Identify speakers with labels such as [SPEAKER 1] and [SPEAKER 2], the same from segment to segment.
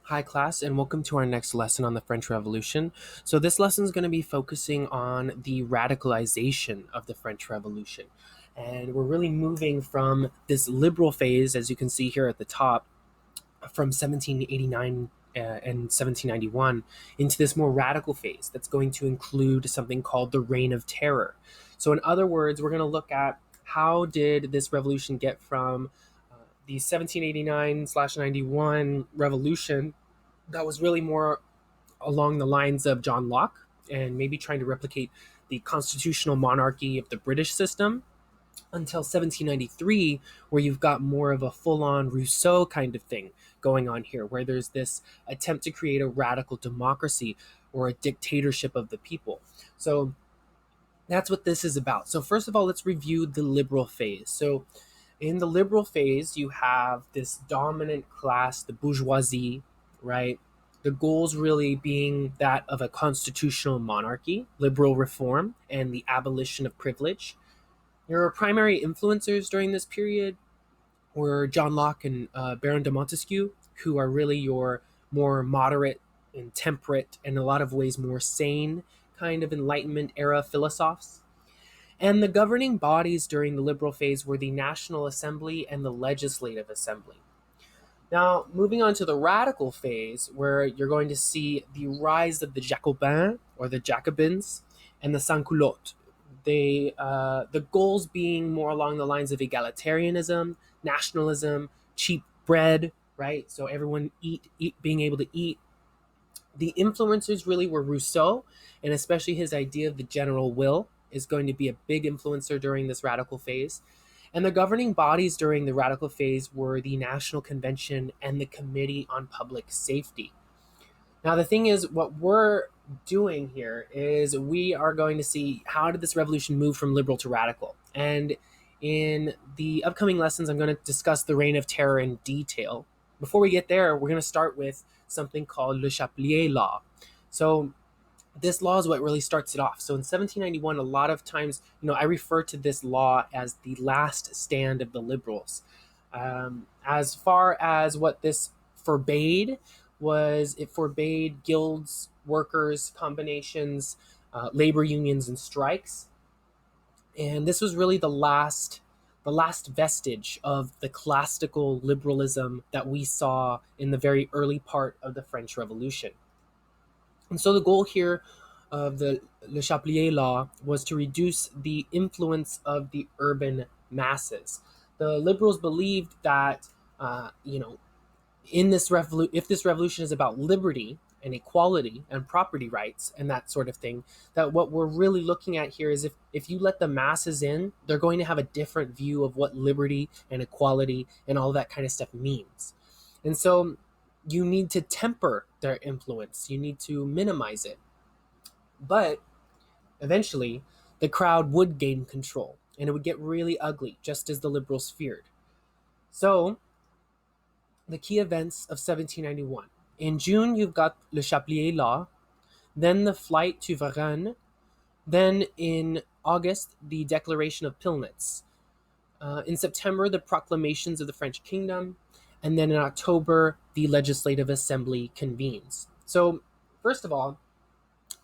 [SPEAKER 1] Hi, class, and welcome to our next lesson on the French Revolution. So, this lesson is going to be focusing on the radicalization of the French Revolution. And we're really moving from this liberal phase, as you can see here at the top, from 1789 and 1791, into this more radical phase that's going to include something called the Reign of Terror. So, in other words, we're going to look at how did this revolution get from the 1789/91 revolution that was really more along the lines of John Locke and maybe trying to replicate the constitutional monarchy of the British system until 1793, where you've got more of a full on Rousseau kind of thing going on here, where there's this attempt to create a radical democracy or a dictatorship of the people. So that's what this is about. So, first of all, let's review the liberal phase. So, in the liberal phase, you have this dominant class, the bourgeoisie, right? The goals really being that of a constitutional monarchy, liberal reform, and the abolition of privilege. Your primary influencers during this period were John Locke and Baron de Montesquieu, who are really your more moderate and temperate, and in a lot of ways more sane kind of Enlightenment era philosophers. And the governing bodies during the liberal phase were the National Assembly and the Legislative Assembly. Now, moving on to the radical phase, where you're going to see the rise of the Jacobins, or the Jacobins, and the Sans-Culottes. The goals being more along the lines of egalitarianism, nationalism, cheap bread, right? So everyone being able to eat. The influencers really were Rousseau, and especially his idea of the general will is going to be a big influencer during this radical phase. And the governing bodies during the radical phase were the National Convention and the Committee on Public Safety. Now, the thing is, what we're doing here is we are going to see how did this revolution move from liberal to radical. And in the upcoming lessons, I'm going to discuss the Reign of Terror in detail. Before we get there, we're going to start with something called Le Chapelier Law. So, this law is what really starts it off. So in 1791, a lot of times, I refer to this law as the last stand of the liberals. As far as what this forbade was, it forbade guilds, workers, combinations, labor unions, and strikes. And this was really the last vestige of the classical liberalism that we saw in the very early part of the French Revolution. And so the goal here of the Le Chapelier law was to reduce the influence of the urban masses. The liberals believed that, in this if this revolution is about liberty and equality and property rights and that sort of thing, that what we're really looking at here is if you let the masses in, they're going to have a different view of what liberty and equality and all that kind of stuff means. And so you need to temper their influence, you need to minimize it. But eventually, the crowd would gain control and it would get really ugly, just as the liberals feared. So, the key events of 1791. In June, you've got Le Chapelier Law, then the flight to Varennes, then in August, the Declaration of Pillnitz. In September, the proclamations of the French kingdom, and then in October, the Legislative Assembly convenes. So, first of all,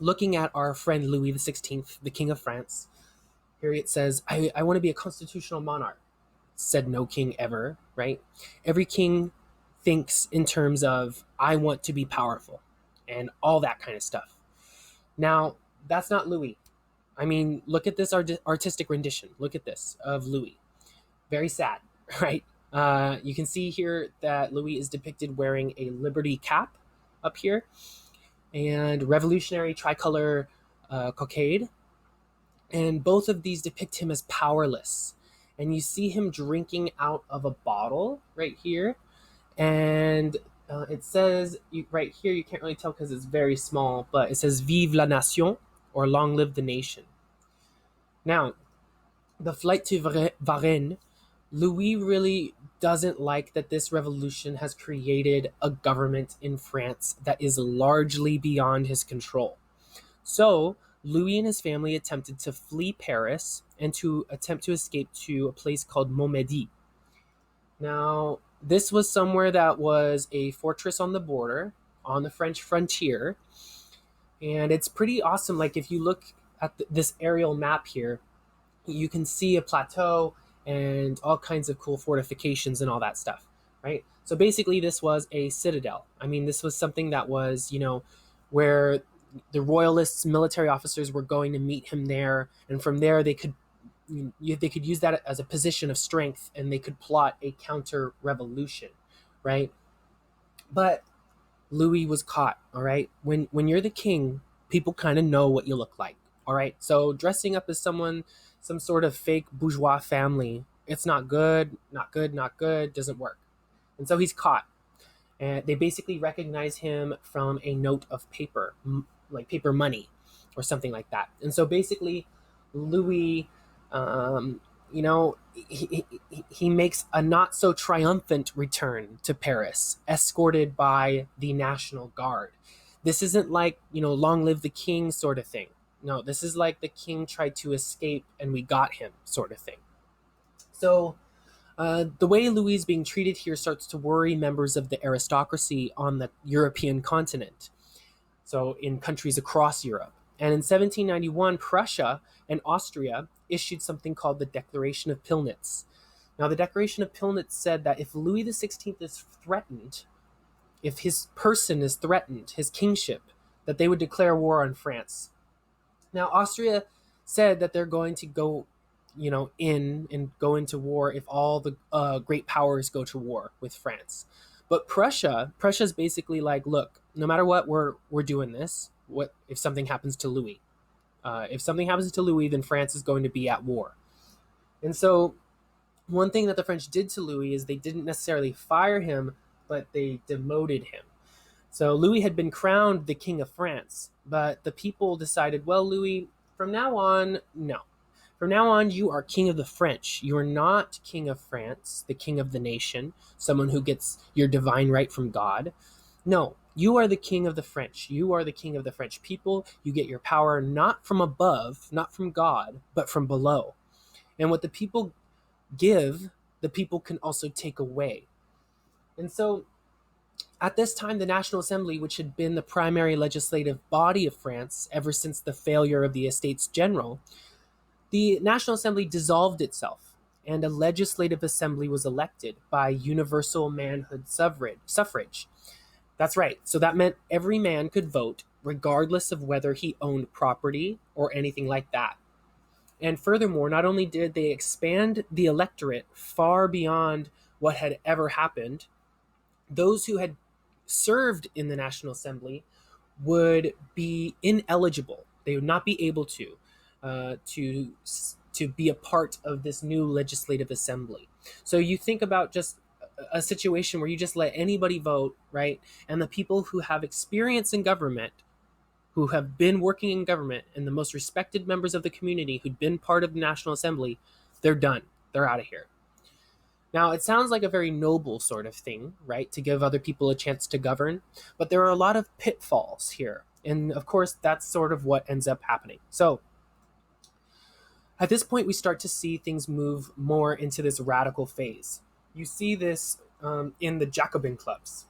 [SPEAKER 1] looking at our friend Louis XVI, the King of France, here it says, I want to be a constitutional monarch. Said no king ever, right? Every king thinks in terms of, I want to be powerful and all that kind of stuff. Now, that's not Louis. I mean, look at this artistic rendition. Look at this of Louis. Very sad, right? You can see here that Louis is depicted wearing a Liberty cap up here and revolutionary tricolor cockade. And both of these depict him as powerless. And you see him drinking out of a bottle right here. And it says right here, you can't really tell because it's very small, but it says Vive la Nation, or Long Live the Nation. Now, the flight to Varennes, Louis really doesn't like that this revolution has created a government in France that is largely beyond his control. So, Louis and his family attempted to flee Paris and to attempt to escape to a place called Montmédy. Now, This was somewhere that was a fortress on the border, on the French frontier, and it's pretty awesome. Like if you look at this aerial map here, you can see a plateau and all kinds of cool fortifications and all that stuff, right? So basically, this was a citadel. I mean, this was something that was, where the royalists, military officers were going to meet him there, and from there they could use that as a position of strength, and they could plot a counter revolution, right? But Louis was caught. All right, when you're the king, people kind of know what you look like. All right, so dressing up as some sort of fake bourgeois family, it's not good, not good, not good, doesn't work. And so he's caught, and they basically recognize him from a note of paper, like paper money, or something like that. And so basically, Louis, he makes a not so triumphant return to Paris, escorted by the National Guard. This isn't like, long live the king sort of thing. No, this is like the king tried to escape and we got him sort of thing. So the way Louis is being treated here starts to worry members of the aristocracy on the European continent, so in countries across Europe. And in 1791, Prussia and Austria issued something called the Declaration of Pillnitz. Now, the Declaration of Pillnitz said that if Louis XVI is threatened, if his person is threatened, his kingship, that they would declare war on France. Now, Austria said that they're going to go, in and go into war if all the great powers go to war with France. But Prussia's basically like, look, no matter what, we're doing this. What if something happens to Louis? If something happens to Louis, then France is going to be at war. And so, one thing that the French did to Louis is they didn't necessarily fire him, but they demoted him. So Louis had been crowned the King of France, but the people decided, well, Louis, from now on, no. From now on, you are King of the French. You are not King of France, the King of the nation, someone who gets your divine right from God. No, you are the King of the French. You are the King of the French people. You get your power not from above, not from God, but from below. And what the people give, the people can also take away. And so at this time, the National Assembly, which had been the primary legislative body of France ever since the failure of the Estates General, the National Assembly dissolved itself, and a legislative assembly was elected by universal manhood suffrage. That's right. So that meant every man could vote, regardless of whether he owned property or anything like that. And furthermore, not only did they expand the electorate far beyond what had ever happened, those who had served in the National Assembly would be ineligible. They would not be able to be a part of this new legislative assembly. So you think about just a situation where you just let anybody vote, right? And the people who have experience in government, who have been working in government, and the most respected members of the community who'd been part of the National Assembly, they're done. They're out of here. Now, it sounds like a very noble sort of thing, right, to give other people a chance to govern, but there are a lot of pitfalls here. And of course, that's sort of what ends up happening. So, at this point, we start to see things move more into this radical phase. You see this in the Jacobin clubs.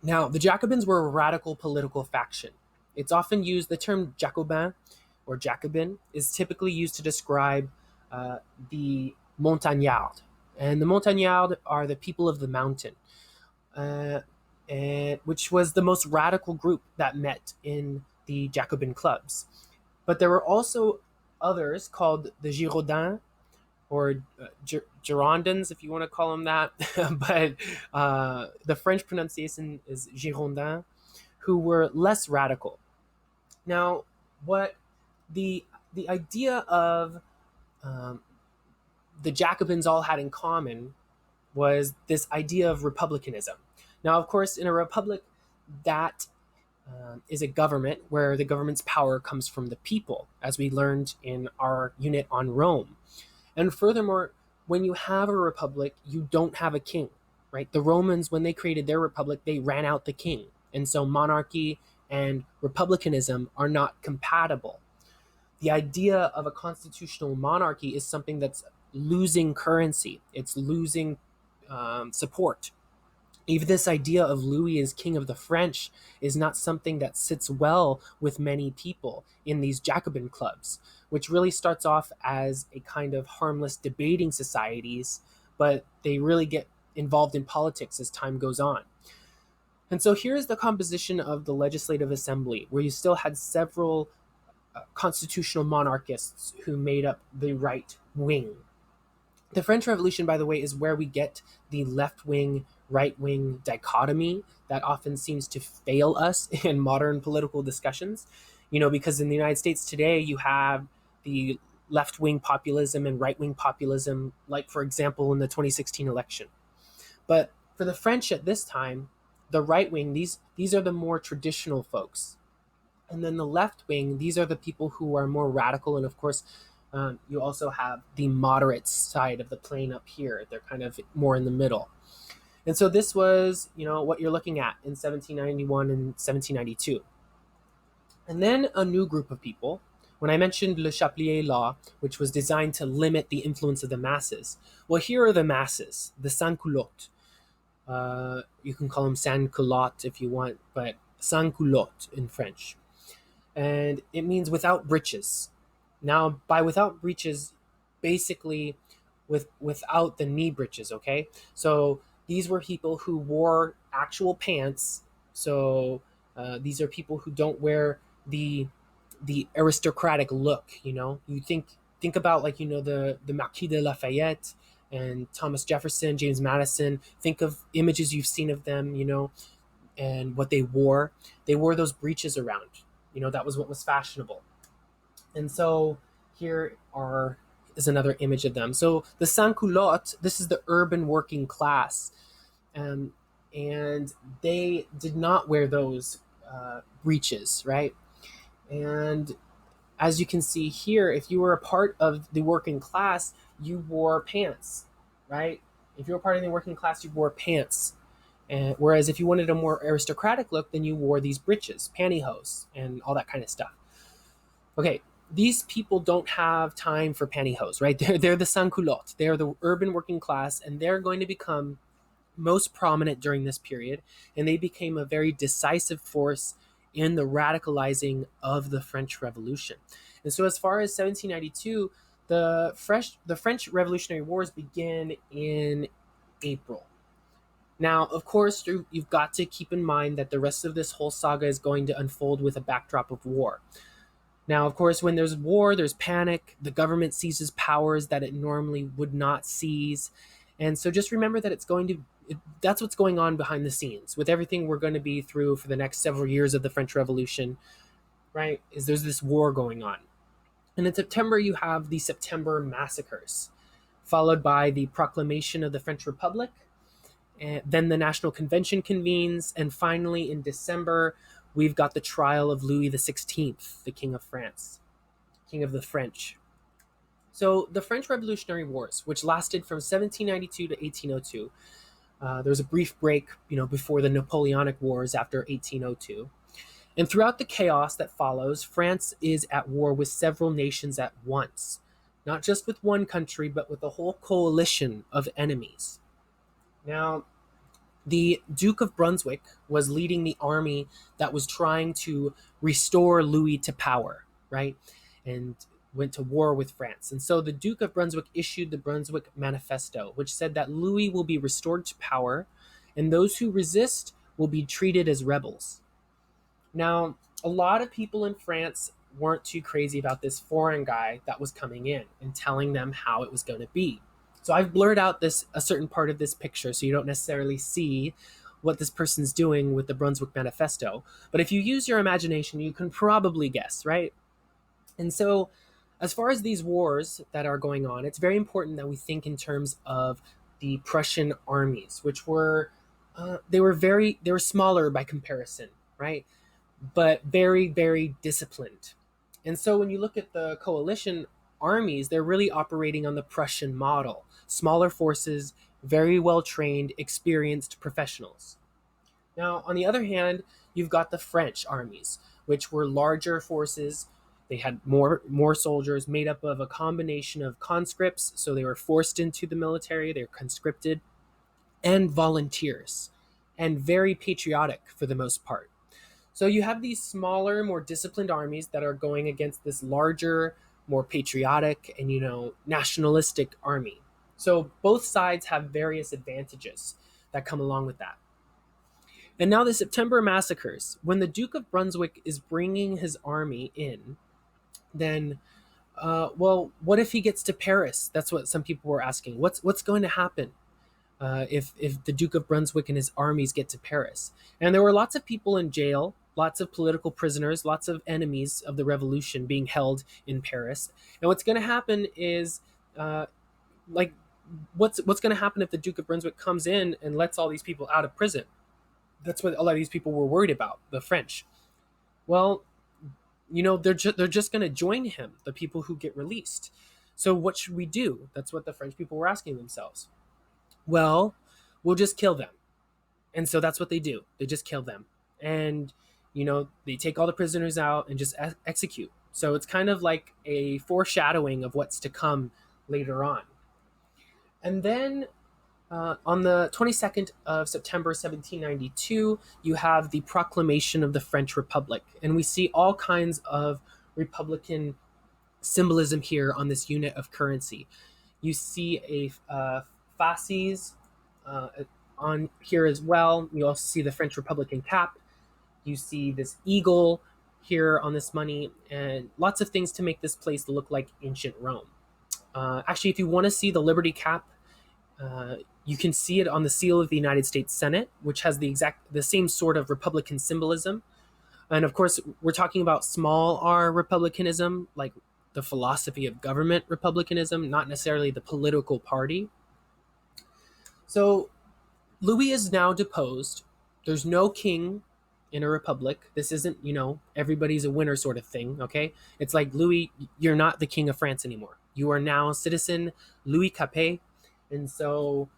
[SPEAKER 1] Now, the Jacobins were a radical political faction. It's often used, the term Jacobin or Jacobin is typically used to describe the Montagnards. And the Montagnards are the people of the mountain, which was the most radical group that met in the Jacobin clubs. But there were also others called the Girondins, or Girondins, if you want to call them that. But the French pronunciation is Girondins, who were less radical. Now, what the idea of the Jacobins all had in common was this idea of republicanism. Now, of course, in a republic, that is a government where the government's power comes from the people, as we learned in our unit on Rome. And furthermore, when you have a republic, you don't have a king, right? The Romans, when they created their republic, they ran out the king. And so monarchy and republicanism are not compatible. The idea of a constitutional monarchy is something that's losing currency. It's losing support. Even this idea of Louis as king of the French is not something that sits well with many people in these Jacobin clubs, which really starts off as a kind of harmless debating societies, but they really get involved in politics as time goes on. And so here's the composition of the Legislative Assembly, where you still had several constitutional monarchists who made up the right wing. The French Revolution, by the way, is where we get the left wing, right wing dichotomy that often seems to fail us in modern political discussions. Because in the United States today, you have the left wing populism and right wing populism, like, for example, in the 2016 election. But for the French at this time, the right wing, these are the more traditional folks. And then the left wing, these are the people who are more radical. And of course, you also have the moderate side of the plane up here. They're kind of more in the middle. And so this was, what you're looking at in 1791 and 1792. And then a new group of people. When I mentioned Le Chapelier law, which was designed to limit the influence of the masses, well, here are the masses, the sans-culottes. You can call them sans-culottes if you want, but sans-culottes in French. And it means without breeches. Now, by without breeches, basically without the knee breeches, okay? So these were people who wore actual pants. So these are people who don't wear the aristocratic look, You think about, like, the Marquis de Lafayette and Thomas Jefferson, James Madison. Think of images you've seen of them, and what they wore. They wore those breeches around. That was what was fashionable. And so here is another image of them. So the sans-culottes, this is the urban working class. And they did not wear those breeches, right? And as you can see here, if you were a part of the working class, you wore pants, right? If you were part of the working class, you wore pants. And whereas if you wanted a more aristocratic look, then you wore these breeches, pantyhose, and all that kind of stuff. Okay, these people don't have time for pantyhose, right? They're the sans-culottes. They're the urban working class, and they're going to become most prominent during this period. And they became a very decisive force in the radicalizing of the French Revolution. And so as far as 1792, the French Revolutionary Wars begin in April. Now, of course, you've got to keep in mind that the rest of this whole saga is going to unfold with a backdrop of war. Now, of course, when there's war, there's panic. The government seizes powers that it normally would not seize. And so just remember that that's what's going on behind the scenes with everything we're going to be through for the next several years of the French Revolution, right? There's this war going on. And in September, you have the September massacres, followed by the proclamation of the French Republic. And then the National Convention convenes, and finally in December, we've got the trial of Louis XVI, the King of France, King of the French. So the French Revolutionary Wars, which lasted from 1792 to 1802, there was a brief break, before the Napoleonic Wars after 1802. And throughout the chaos that follows, France is at war with several nations at once, not just with one country, but with a whole coalition of enemies. Now, the Duke of Brunswick was leading the army that was trying to restore Louis to power, right? And went to war with France. And so the Duke of Brunswick issued the Brunswick Manifesto, which said that Louis will be restored to power, and those who resist will be treated as rebels. Now, a lot of people in France weren't too crazy about this foreign guy that was coming in and telling them how it was going to be. So I've blurred out a certain part of this picture so you don't necessarily see what this person's doing with the Brunswick Manifesto. But if you use your imagination, you can probably guess, right? And so as far as these wars that are going on, it's very important that we think in terms of the Prussian armies, which were they were smaller by comparison, right? But very, very disciplined. And so when you look at the coalition armies, they're really operating on the Prussian model. Smaller forces, very well trained, experienced professionals. Now, on the other hand, you've got the French armies, which were larger forces. They had more soldiers made up of a combination of conscripts, so they were forced into the military, they were conscripted, and volunteers, and very patriotic for the most part. So you have these smaller, more disciplined armies that are going against this larger, more patriotic and, nationalistic army. So both sides have various advantages that come along with that. And now the September massacres, when the Duke of Brunswick is bringing his army in, then well, what if he gets to Paris? That's what some people were asking. What's going to happen if the Duke of Brunswick and his armies get to Paris? And there were lots of people in jail, lots of political prisoners, lots of enemies of the revolution being held in Paris. And what's going to happen is, like, what's going to happen if the Duke of Brunswick comes in and lets all these people out of prison? That's what a lot of these people were worried about, the French. Well, they're just going to join him, the people who get released. So what should we do? That's what the French people were asking themselves. Well, we'll just kill them. And so that's what they do. They just kill them. And, they take all the prisoners out and just execute. So it's kind of like a foreshadowing of what's to come later on. And then on the 22nd of September 1792, you have the proclamation of the French Republic. And we see all kinds of Republican symbolism here on this unit of currency. You see a fasces on here as well. You also see the French Republican cap. You see this eagle here on this money, and lots of things to make this place look like ancient Rome. Actually, if you want to see the Liberty cap, you can see it on the seal of the United States Senate, which has the same sort of Republican symbolism. And of course, we're talking about small r republicanism, like the philosophy of government republicanism, not necessarily the political party. So Louis is now deposed. There's no king in a republic. This isn't, everybody's a winner sort of thing, okay? It's like, Louis, you're not the king of France anymore. You are now citizen Louis Capet. And so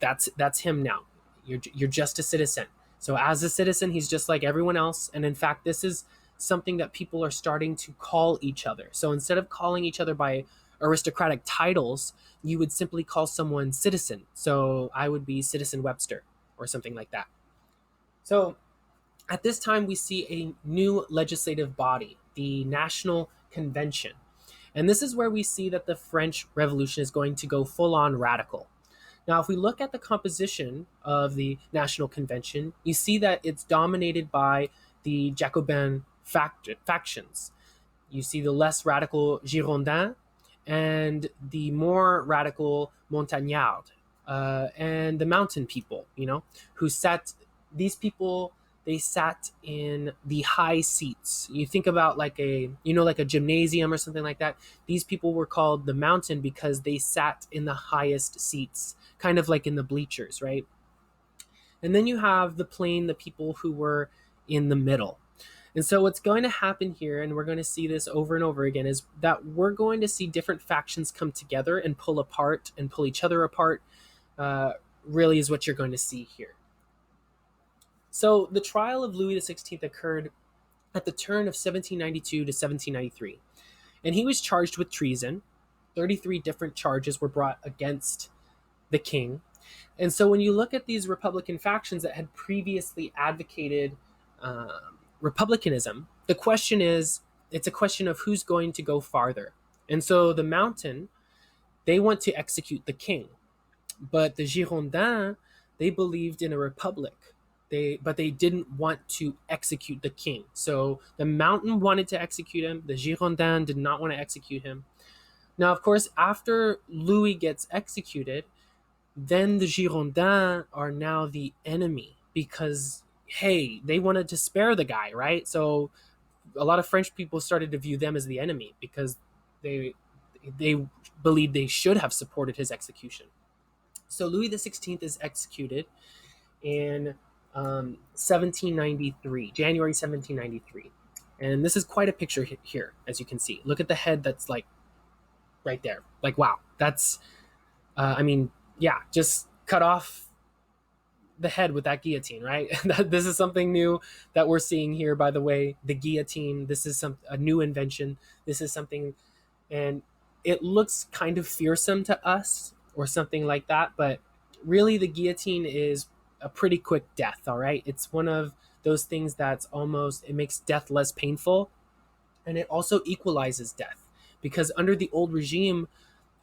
[SPEAKER 1] that's him now. You're just a citizen. So as a citizen, he's just like everyone else. And in fact, this is something that people are starting to call each other. So instead of calling each other by aristocratic titles, you would simply call someone citizen. So I would be Citizen Webster or something like that. So at this time, we see a new legislative body, the National Convention. And this is where we see that the French Revolution is going to go full-on radical. Now, if we look at the composition of the National Convention, you see that it's dominated by the Jacobin factions. You see the less radical Girondins and the more radical Montagnards and the mountain people, who these people, they sat in the high seats. You think about like a gymnasium or something like that. These people were called the mountain because they sat in the highest seats, kind of like in the bleachers, right? And then you have the plain, the people who were in the middle. And so what's going to happen here, and we're going to see this over and over again, is that we're going to see different factions come together and pull apart and pull each other apart, really is what you're going to see here. So the trial of Louis XVI occurred at the turn of 1792 to 1793. And he was charged with treason. 33 different charges were brought against the king. And so when you look at these Republican factions that had previously advocated republicanism, the question is, it's a question of who's going to go farther. And so the Mountain, they want to execute the king. But the Girondins, they believed in a republic. But they didn't want to execute the king. So the Mountain wanted to execute him. The Girondins did not want to execute him. Now, of course, after Louis gets executed, then the Girondins are now the enemy because, hey, they wanted to spare the guy, right? So a lot of French people started to view them as the enemy because they believed they should have supported his execution. So Louis XVI is executed in 1793, January 1793. And this is quite a picture here, as you can see. Look at the head that's like right there. Like, wow, that's, just cut off the head with that guillotine, right? This is something new that we're seeing here, by the way. The guillotine, this is a new invention. This is something, and it looks kind of fearsome to us or something like that, but really, the guillotine is a pretty quick death. All right, it's one of those things that's almost, it makes death less painful, and it also equalizes death, because under the old regime,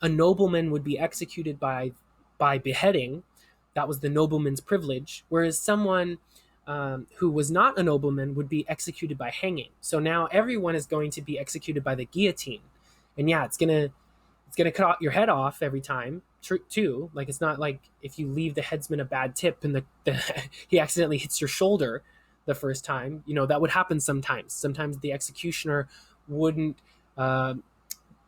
[SPEAKER 1] a nobleman would be executed by beheading. That was the nobleman's privilege, whereas someone who was not a nobleman would be executed by hanging. So now everyone is going to be executed by the guillotine, and yeah, it's gonna cut your head off every time too. Like, it's not like if you leave the headsman a bad tip and he accidentally hits your shoulder the first time. That would happen sometimes. Sometimes the executioner wouldn't uh,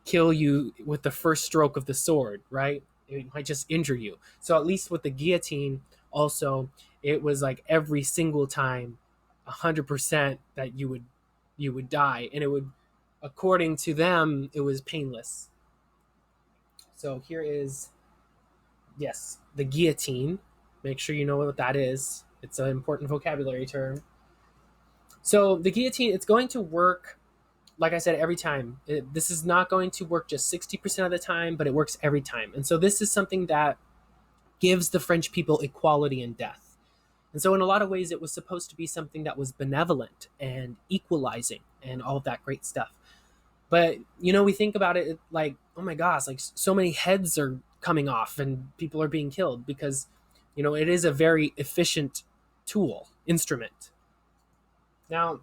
[SPEAKER 1] kill you with the first stroke of the sword, right? It might just injure you. So at least with the guillotine, also, it was like every single time, 100% that you would die, and it would, according to them, it was painless. So here is, yes, the guillotine. Make sure you know what that is. It's an important vocabulary term. So the guillotine, it's going to work, like I said, every time. This is not going to work just 60% of the time, but it works every time. And so this is something that gives the French people equality in death. And so in a lot of ways, it was supposed to be something that was benevolent and equalizing and all of that great stuff. But we think about it like, oh my gosh, like so many heads are coming off and people are being killed, because it is a very efficient instrument. Now,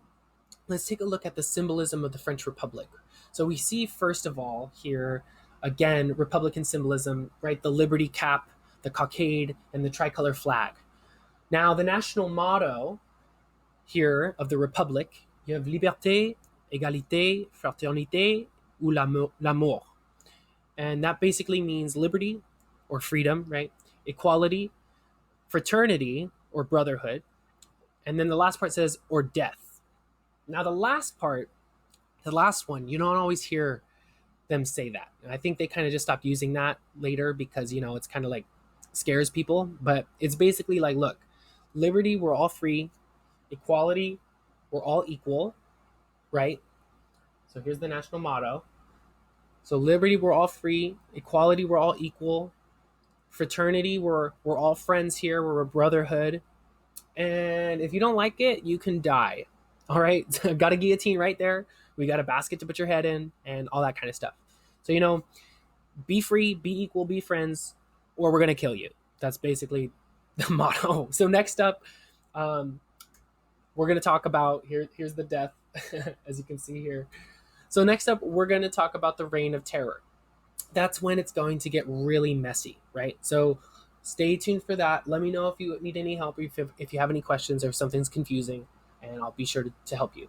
[SPEAKER 1] let's take a look at the symbolism of the French Republic. So we see, first of all, here again, Republican symbolism, right? The liberty cap, the cockade, and the tricolor flag. Now, the national motto here of the Republic, you have liberté, égalité, fraternité, ou l'amour. And that basically means liberty or freedom, right? Equality, fraternity or brotherhood. And then the last part says, or death. Now, the last one, you don't always hear them say that. And I think they kind of just stopped using that later because, it's kind of like scares people. But it's basically like, look, liberty, we're all free. Equality, we're all equal, right? So here's the national motto. So liberty, we're all free. Equality, we're all equal. Fraternity, we're all friends here. We're a brotherhood. And if you don't like it, you can die. All right. I've got a guillotine right there. We got a basket to put your head in and all that kind of stuff. So, be free, be equal, be friends, or we're going to kill you. That's basically the motto. So next up, we're going to talk about, here's the death, as you can see here. So next up, we're going to talk about the Reign of Terror. That's when it's going to get really messy, right? So stay tuned for that. Let me know if you need any help, if you have any questions or if something's confusing, and I'll be sure to help you.